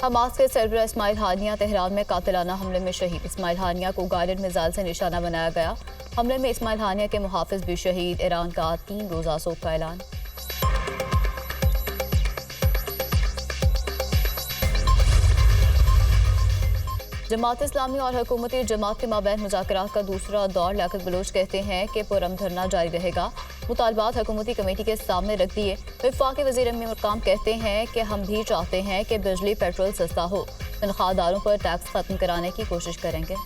Hamas के सरबराह इस्माइल हानिया Tehran में कातिलाना हमले में शहीद। इस्माइल हानिया को गाइडेड मिसाइल से निशाना बनाया गया। हमले में इस्माइल हानिया के मुहाफिज भी शहीद। ईरान का 3 रोज़ा सोग का ऐलान। जमात इस्लामी और हुकूमती जमात के माबैन मुज़ाकरात का दूसरा दौर। लियाकत बलोच कहते हैं कि पुरअमन धरना जारी रहेगा। मुतालबात हुकूमती कमेटी के सामने रख दिए। वफाकी वज़ीर अमीन मकाम कहते हैं कि हम भी चाहते हैं कि बिजली पेट्रोल सस्ता हो। तनख्वाहदारों पर टैक्स खत्म कराने की कोशिश करेंगे।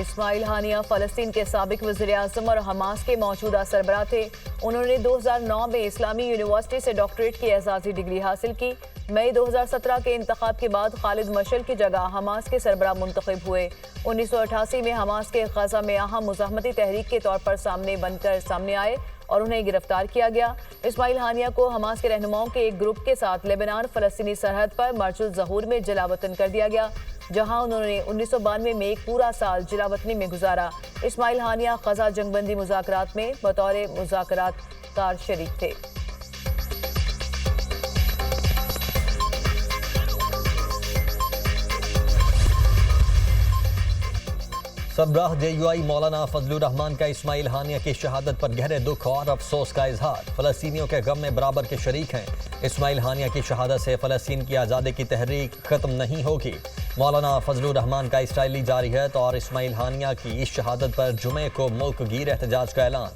इस्माइल हानिया फ़लस्तीन के साबिक वज़ीर-ए-आज़म और हमास के मौजूदा सरबराह थे। उन्होंने 2009 में इस्लामी यूनिवर्सिटी से डॉक्टरेट की एजाज़ी डिग्री हासिल की। मई 2017 के इंतखाब के बाद खालिद मशल की जगह हमास के सरबराह मुंतखब हुए। 1988 में हमास के गज़ा में अहम मुज़ाहमती तहरीक के तौर पर सामने आए और उन्हें गिरफ्तार किया गया। इस्माइल हानिया को हमास के रहनुमाओं के एक ग्रुप के साथ लेबनान फ़लस्तीनी सरहद पर मर्जुल ज़हूर में जलावतन कर दिया गया, जहां उन्होंने 1992 में एक पूरा साल जलावतनी में गुजारा। इस्माइल हानिया ग़ज़ा जंगबंदी मुज़ाकरात में बतौर मुज़ाकरातकार शरीक थे। सरबराह JUI मौलाना फजलुर रहमान का इस्माइल हानिया की शहादत पर गहरे दुख और अफसोस का इजहार। फ़लस्तीनियों के गम में बराबर के शरीक हैं। इस्माइल हानिया की शहादत से फ़लस्तीन की आज़ादी की तहरीक ख़त्म नहीं होगी। मौलाना फजलुर रहमान का इसराइली जारियत और इस्माइल हानिया की इस शहादत पर जुमे को मुल्क गिर एहतजाज का ऐलान।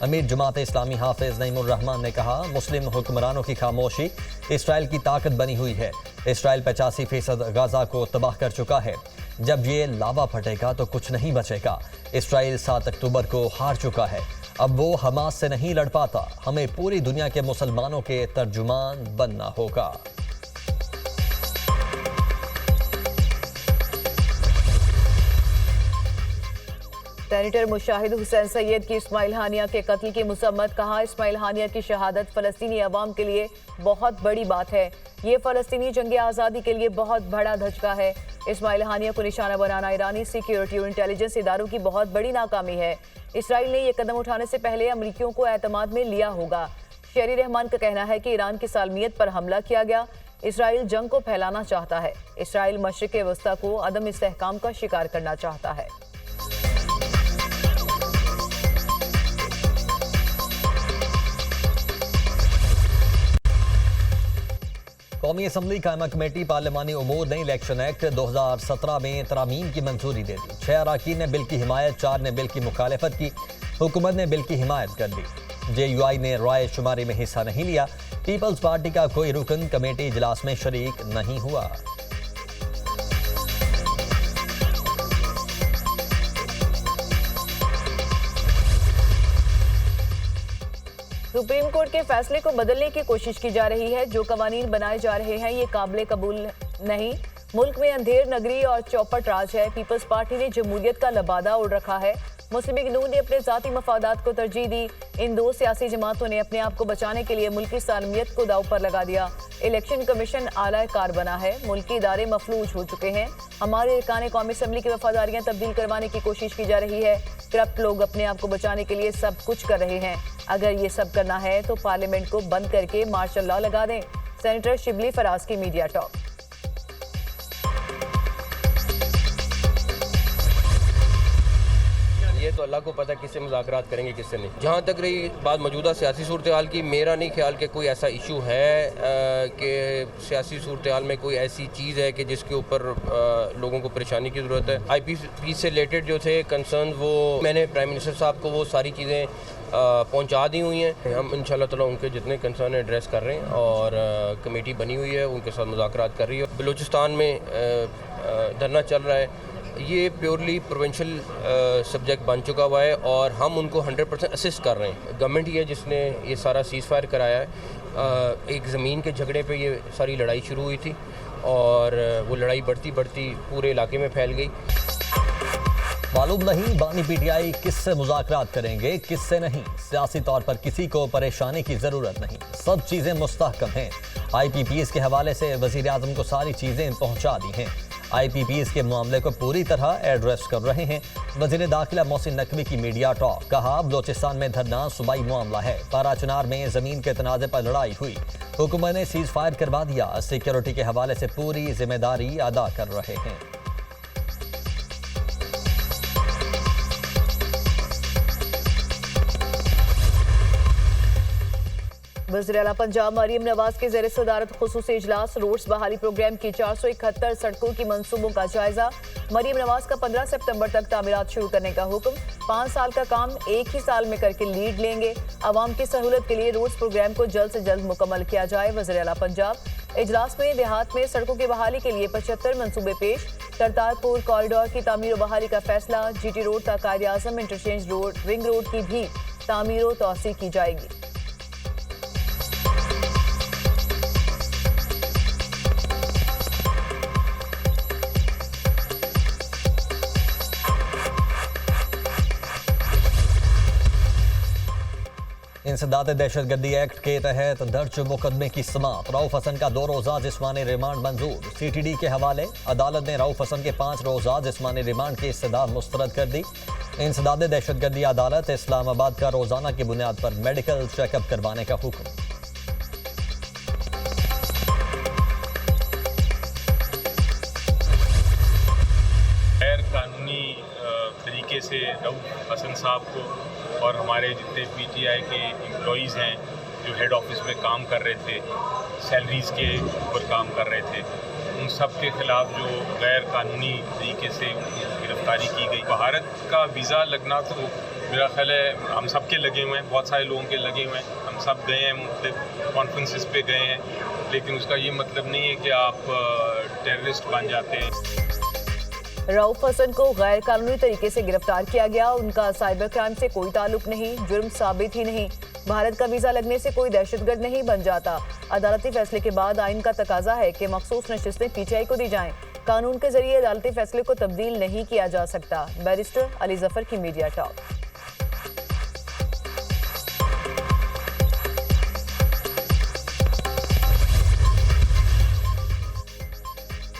अमीर जमात इस्लामी हाफिज नईमुर रहमान ने कहा, मुस्लिम हुक्मरानों की खामोशी इसराइल की ताकत बनी हुई है। इसराइल 85% गाज़ा को तबाह कर चुका है। जब ये लावा फटेगा तो कुछ नहीं बचेगा। इसराइल 7 अक्टूबर को हार चुका है। अब वो हमास से नहीं लड़ पाता। हमें पूरी दुनिया के मुसलमानों के तर्जुमान बनना होगा। सेनेटर मुशाहिद हुसैन सैयद की इस्माइल हानिया के कत्ल की मुसम्मत। कहा, इस्माइल हानिया की शहादत फ़लस्तीनी अवाम के लिए बहुत बड़ी बात है। ये फ़लस्तीनी जंग आज़ादी के लिए बहुत बड़ा धचका है। इस्माइल हानिया को निशाना बनाना ईरानी सिक्योरिटी और इंटेलिजेंस इदारों की बहुत बड़ी नाकामी है। इसराइल ने यह कदम उठाने से पहले अमरीकियों को एतमाद में लिया होगा। शहरी रहमान का कहना है कि ईरान की सालमियत पर हमला किया गया। इसराइल जंग को फैलाना चाहता है। इसराइल मशरिक़ वस्ता को अदम इस्तेहकाम का शिकार करना चाहता है। कौमी असम्बली कायमा कमेटी पार्लिमानी उमूर ने इलेक्शन एक्ट 2017 में तरामीम की मंजूरी दे दी। 6 अरकान ने बिल की हिमायत, 4 ने बिल की मुखालफत की। हुकूमत ने बिल की हिमायत कर दी। JUI ने राय शुमारी में हिस्सा नहीं लिया। पीपल्स पार्टी का कोई रुकन कमेटी इजलास में शरीक नहीं हुआ। सुप्रीम कोर्ट के फैसले को बदलने की कोशिश की जा रही है। जो कवानीन बनाए जा रहे हैं ये काबिल कबूल नहीं। मुल्क में अंधेर नगरी और चौपट राज है। पीपल्स पार्टी ने जमहूरियत का लबादा उड़ रखा है। मुस्लिम लीग नून ने अपने ज़ाती मफादात को तरजीह दी। इन 2 सियासी जमातों ने अपने आप को बचाने के लिए मुल्की सालमियत को दाव पर लगा दिया। इलेक्शन कमीशन आला कार बना है। मुल्की इदारे मफलूज हो चुके हैं। हमारे अरकान कौमी असम्बली की वफादारियां तब्दील करवाने की कोशिश की जा रही है। करप्ट लोग अपने आप को बचाने के लिए सब कुछ कर रहे हैं। अगर ये सब करना है तो पार्लियामेंट को बंद करके मार्शल लॉ लगा दें। सेनेटर शिबली फराज की मीडिया टॉक। ये तो अल्लाह को पता किससे मुज़ाकरात करेंगे किससे नहीं। जहाँ तक रही बात मौजूदा सियासी सूरत हाल की, मेरा नहीं ख्याल कि कोई ऐसा इशू है कि सियासी सूरत हाल में कोई ऐसी चीज़ है कि जिसके ऊपर लोगों को परेशानी की ज़रूरत है। IPP से रिलेटेड जो थे कंसर्न, वो मैंने प्राइम मिनिस्टर साहब को वो सारी चीज़ें पहुंचा दी हुई हैं। हम इंशाल्लाह ताला उनके जितने कंसर्न एड्रेस कर रहे हैं और कमेटी बनी हुई है, उनके साथ मुज़ाकरात कर रही है। बलूचिस्तान में धरना चल रहा है। ये प्योरली प्रोविंशियल सब्जेक्ट बन चुका हुआ है और हम उनको 100% असिस्ट कर रहे हैं। गवर्नमेंट ही है जिसने ये सारा सीज़ फायर कराया है। एक ज़मीन के झगड़े पे ये सारी लड़ाई शुरू हुई थी और वो लड़ाई बढ़ती बढ़ती पूरे इलाके में फैल गई। मालूम नहीं बानी PTI किससे मुज़ाकरात करेंगे, किससे नहीं। सियासी तौर पर किसी को परेशानी की ज़रूरत नहीं। सब चीज़ें मुस्तहकम हैं। IPPs के हवाले से वज़ीर आज़म को सारी चीज़ें पहुँचा दी हैं। IPPs के मामले को पूरी तरह एड्रेस कर रहे हैं। वजीर दाखिला मोहसिन नकवी की मीडिया टॉक, कहा बलोचिस्तान में धरना सूबाई मामला है। पाराचनार में जमीन के तनाज़े पर लड़ाई हुई, हुकूमत ने सीज फायर करवा दिया। सिक्योरिटी के हवाले से पूरी जिम्मेदारी अदा कर रहे हैं। वज़ीर आला पंजाब मरीम नवाज के ज़ेर सदारत खुसूसी इजलास, रोड्स बहाली प्रोग्राम की 471 सड़कों की मंसूबों का जायजा। मरीम नवाज का 15 सितंबर तक तामीरात शुरू करने का हुक्म। 5 साल का काम एक ही साल में करके लीड लेंगे। आवाम की सहूलत के लिए रोड्स प्रोग्राम को जल्द से जल्द मुकम्मल किया जाए। वज़ीर आला पंजाब इजलास में देहात में सड़कों की बहाली के लिए 75 मंसूबे पेश। करतारपुर कॉरिडोर की तामीर व बहाली का फैसला। GT रोड तक कायद आज़म इंटरचेंज रोड, रिंग रोड की भी तामीर व तोसी की जाएगी। इंसदाद दहशतगर्दी एक्ट के तहत दर्ज मुकदमे की समाअत। रऊफ हसन का 2 रोज़ा जिस्मानी रिमांड मंजूर। CTD के हवाले अदालत ने रऊफ हसन के 5 रोज़ा जिस्मानी रिमांड की इस्तदा मुस्तरद कर दी। इंसदाद दहशतगर्दी अदालत इस्लामाबाद का रोजाना की बुनियाद पर मेडिकल चेकअप करवाने का हुक्म। गैर कानूनी तरीके से रऊफ हसन साहब को और हमारे जितने PTI के एम्प्लॉइज़ हैं जो हेड ऑफिस में काम कर रहे थे, सैलरीज़ के ऊपर काम कर रहे थे, उन सब के ख़िलाफ़ जो गैर कानूनी तरीके से उनकी गिरफ्तारी की गई। भारत का वीज़ा लगना तो मेरा ख्याल है हम सब के लगे हुए हैं, बहुत सारे लोगों के लगे हुए हैं। हम सब गए हैं, मुख्तलिफ कॉन्फ्रेंसेस पे गए हैं, लेकिन उसका ये मतलब नहीं है कि आप टेररिस्ट बन जाते हैं। रऊफ हसन को गैर कानूनी तरीके से गिरफ्तार किया गया। उनका साइबर क्राइम से कोई ताल्लुक नहीं, जुर्म साबित ही नहीं। भारत का वीजा लगने से कोई दहशतगर्द नहीं बन जाता। अदालती फैसले के बाद आइन का तकाजा है कि मखसूस नशिस्तें PTI को दी जाएं। कानून के जरिए अदालती फैसले को तब्दील नहीं किया जा सकता। बैरिस्टर अली जफर की मीडिया टॉक।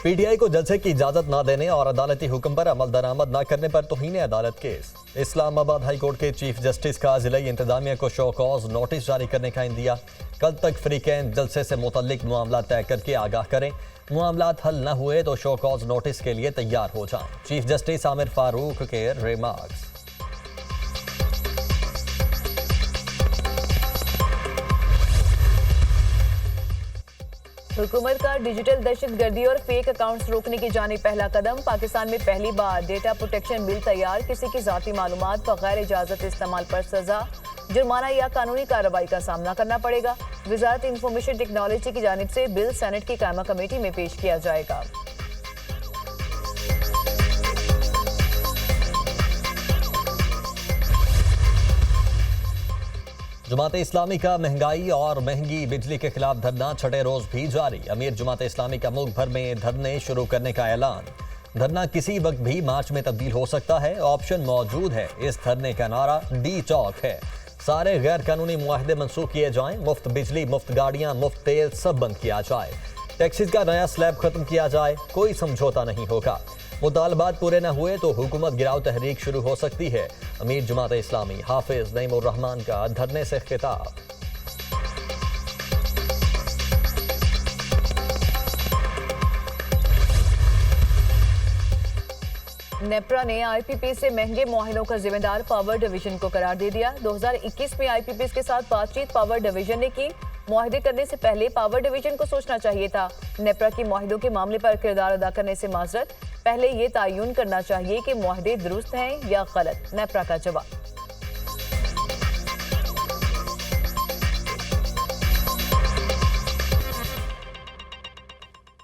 PTI को जलसे की इजाजत न देने और अदालती हुक्म पर अमल दरामद न करने पर तौहीन अदालत केस। इस्लामाबाद हाई कोर्ट के चीफ जस्टिस का जिला इंतजामिया को शो कॉज नोटिस जारी करने का इंदिया। कल तक फ्रीकैन जलसे से मुतल्लिक मामला तय करके आगाह करें। मामलात हल न हुए तो शो कॉज नोटिस के लिए तैयार हो जाएं। चीफ जस्टिस आमिर फारूक के रिमार्क्स। हुकूमत का डिजिटल दहशतगर्दी और फेक अकाउंट्स रोकने की जानिब पहला कदम। पाकिस्तान में पहली बार डेटा प्रोटेक्शन बिल तैयार। किसी की जाती मालूमात बगैर इजाजत इस्तेमाल पर सजा, जुर्माना या कानूनी कार्रवाई का सामना करना पड़ेगा। वजारत इंफॉर्मेशन टेक्नोलॉजी की जानिब से बिल सेनेट की कायमा कमेटी में पेश किया जाएगा। जमात इस्लामी का महंगाई और महंगी बिजली के खिलाफ धरना 6ठे रोज भी जारी। अमीर जमात इस्लामी का मुल्क भर में धरने शुरू करने का ऐलान। धरना किसी वक्त भी मार्च में तब्दील हो सकता है, ऑप्शन मौजूद है। इस धरने का नारा डी चौक है। सारे गैर कानूनी मुआहदे मनसूख किए जाएं। मुफ्त बिजली, मुफ्त गाड़ियां, मुफ्त तेल सब बंद किया जाए। टैक्सेस का नया स्लैब खत्म किया जाए। कोई समझौता नहीं होगा। मुतालबात पूरे न हुए तो हुकूमत गिराव तहरीक शुरू हो सकती है। अमीर जमात इस्लामी हाफिज नईमुर रहमान का धरने से खिताब। नेप्रा ने IPP से महंगे मुआहदों का जिम्मेदार पावर डिवीजन को करार दे दिया। 2021 में IPP के साथ बातचीत पावर डिवीजन ने की। मुआहदे करने से पहले पावर डिवीजन को सोचना चाहिए था। नेप्रा की मुआहदों के मामले पर किरदार अदा करने से माजरत। पहले ये तयन करना चाहिए कि मुआहदे दुरुस्त हैं या गलत। नेप्रा का जवाब।